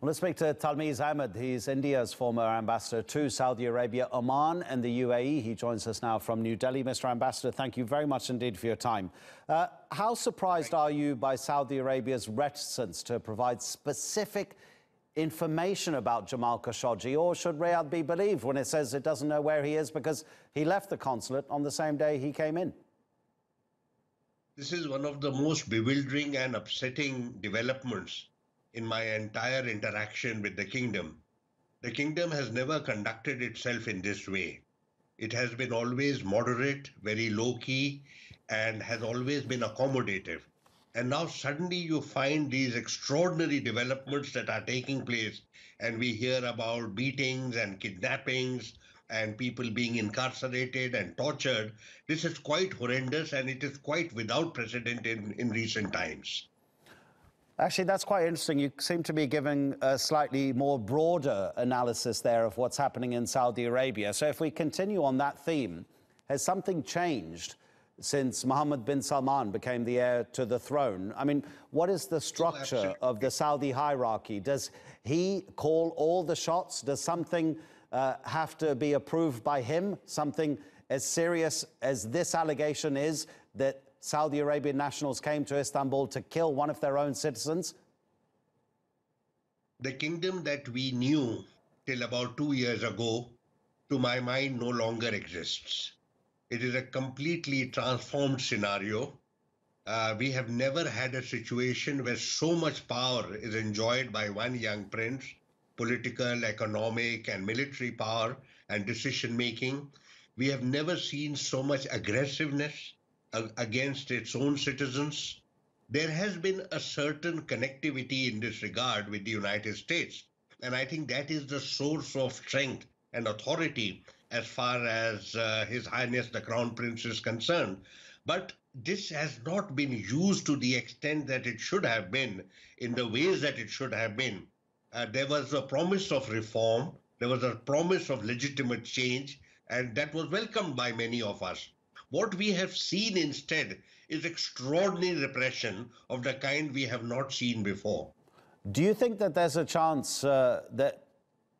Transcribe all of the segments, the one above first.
Well, let's speak to Talmiz Ahmad. He's India's former ambassador to Saudi Arabia, Oman and the UAE. He joins us now from New Delhi. Mr. Ambassador, thank you very much indeed for your time. How surprised are you by Saudi Arabia's reticence to provide specific information about Jamal Khashoggi? Or should Riyadh be believed when it says it doesn't know where he is because he left the consulate on the same day he came in? This is one of the most bewildering and upsetting developments in my entire interaction with the kingdom. The kingdom has never conducted itself in this way. It has been always moderate, very low-key, and has always been accommodative. And now suddenly you find these extraordinary developments that are taking place, and we hear about beatings and kidnappings and people being incarcerated and tortured. This is quite horrendous, and it is quite without precedent in recent times. Actually, that's quite interesting. You seem to be giving a slightly more broader analysis there of what's happening in Saudi Arabia. So if we continue on that theme, has something changed since Mohammed bin Salman became the heir to the throne? I mean, what is the structure of the Saudi hierarchy? Does he call all the shots? Does something have to be approved by him? Something as serious as this allegation is, that Saudi Arabian nationals came to Istanbul to kill one of their own citizens? The kingdom that we knew till about 2 years ago, to my mind, no longer exists. It is a completely transformed scenario. We have never had a situation where so much power is enjoyed by one young prince, political, economic, and military power and decision-making. We have never seen so much aggressiveness against its own citizens. There has been a certain connectivity in this regard with the United States. And I think that is the source of strength and authority as far as His Highness the Crown Prince is concerned. But this has not been used to the extent that it should have been, in the ways that it should have been. There was a promise of reform, there was a promise of legitimate change, and that was welcomed by many of us. What we have seen instead is extraordinary repression of the kind we have not seen before. Do you think that there's a chance that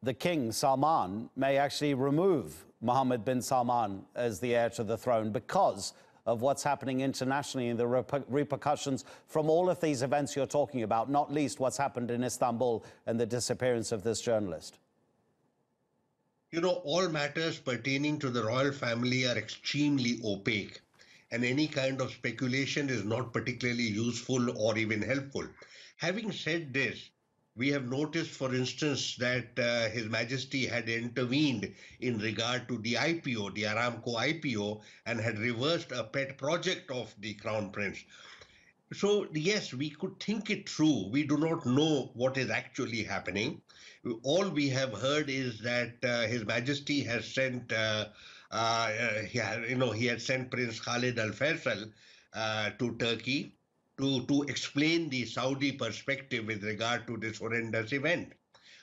the King, Salman, may actually remove Mohammed bin Salman as the heir to the throne because of what's happening internationally and the repercussions from all of these events you're talking about, not least what's happened in Istanbul and the disappearance of this journalist? You know, all matters pertaining to the royal family are extremely opaque, and any kind of speculation is not particularly useful or even helpful. Having said this, we have noticed, for instance, that His Majesty had intervened in regard to the IPO, the Aramco IPO, and had reversed a pet project of the Crown Prince. So, yes, we could think it through. We do not know what is actually happening. All we have heard is that His Majesty has sent, he had sent Prince Khalid Al Faisal to Turkey to explain the Saudi perspective with regard to this horrendous event.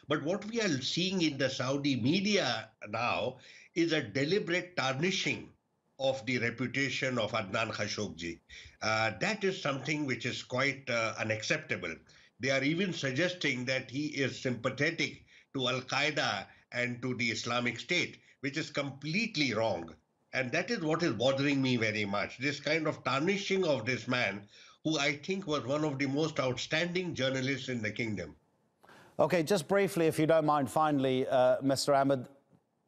But what we are seeing in the Saudi media now is a deliberate tarnishing of the reputation of Adnan Khashoggi. That is something which is quite unacceptable. They are even suggesting that he is sympathetic to Al-Qaeda and to the Islamic State, which is completely wrong. And that is what is bothering me very much, this kind of tarnishing of this man, who I think was one of the most outstanding journalists in the kingdom. Okay, just briefly, if you don't mind, finally, Mr. Ahmad,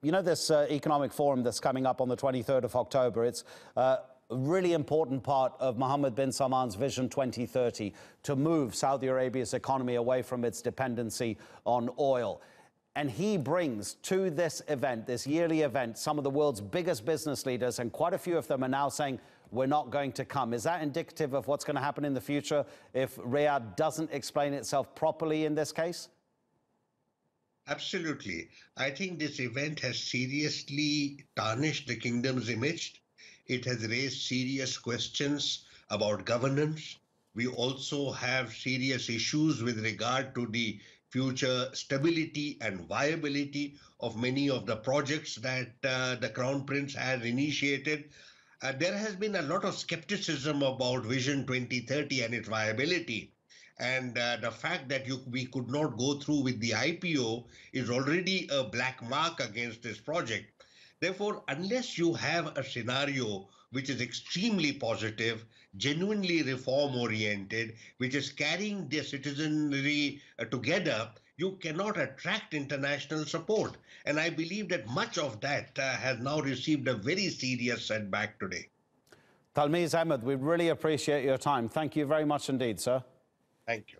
you know this economic forum that's coming up on the 23rd of October, it's a really important part of Mohammed bin Salman's Vision 2030 to move Saudi Arabia's economy away from its dependency on oil. And he brings to this event, this yearly event, some of the world's biggest business leaders, and quite a few of them are now saying, we're not going to come. Is that indicative of what's going to happen in the future if Riyadh doesn't explain itself properly in this case? Absolutely. I think this event has seriously tarnished the kingdom's image. It has raised serious questions about governance. We also have serious issues with regard to the future stability and viability of many of the projects that the Crown Prince has initiated. There has been a lot of skepticism about Vision 2030 and its viability. And the fact that we could not go through with the IPO is already a black mark against this project. Therefore, unless you have a scenario which is extremely positive, genuinely reform oriented, which is carrying the citizenry together, you cannot attract international support. And I believe that much of that has now received a very serious setback today. Talmiz Ahmad, we really appreciate your time. Thank you very much indeed, sir. Thank you.